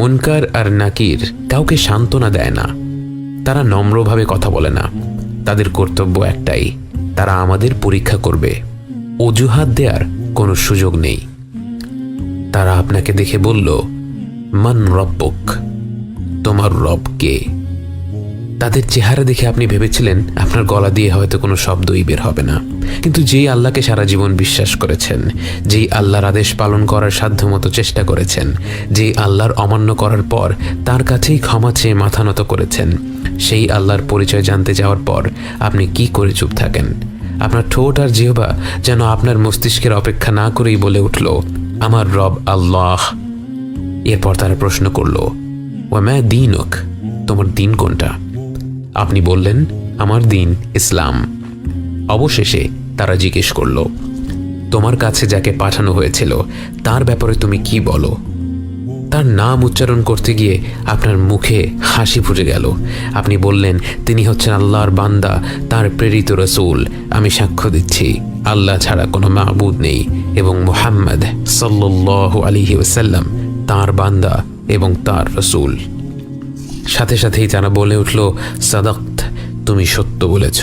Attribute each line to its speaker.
Speaker 1: মুনকার আর নাকির কাউকে সান্ত্বনা দেয় না, তারা নম্রভাবে কথা বলে না। তাদের কর্তব্য একটাই, তারা আমাদের পরীক্ষা করবে। অজুহাত দেওয়ার কোনো সুযোগ নেই। তারা আপনাকে দেখে বলল, মান রব্বুক, তোমার রব কে? তাদের চেহারা দেখে আপনি ভেবেছিলেন আপনার গলা দিয়ে হয়তো কোনো শব্দই বের হবে না, কিন্তু যেই আল্লাহকে সারা জীবন বিশ্বাস করেছেন, যেই আল্লাহর আদেশ পালন করার সাধ্যমতো চেষ্টা করেছেন, যেই আল্লাহর অমান্য করার পর তার কাছেই ক্ষমা চেয়ে মাথা নত করেছেন, সেই আল্লাহর পরিচয় জানতে যাওয়ার পর আপনি কি করে চুপ থাকেন? আপনার ঠোঁট আর জিহ্বা যেন আপনার মস্তিষ্কের অপেক্ষা না করেই বলে উঠল, আমার রব আল্লাহ। এরপর তারা প্রশ্ন করল, ওয়ামা দীনুক, তোমার দিন কোনটা? আপনি বললেন, আমার দিন ইসলাম। অবশেষে তারা জিজ্ঞেস করল, তোমার কাছে যাকে পাঠানো হয়েছিল তার ব্যাপারে তুমি কি বলো? তার নাম উচ্চারণ করতে গিয়ে আপনার মুখে হাসি ফুটে গেল। আপনি বললেন, তিনি হচ্ছেন আল্লাহর বান্দা, তার প্রেরিত রসূল। আমি সাক্ষ্য দিচ্ছি আল্লাহ ছাড়া কোনো মাবুদ নেই এবং মুহাম্মদ সাল্লাল্লাহু আলাইহি ওয়াসাল্লাম তার বান্দা এবং তার রসূল। সাথে সাথেই তারা বলে উঠল, সাদাক্ত, তুমি সত্য বলেছ।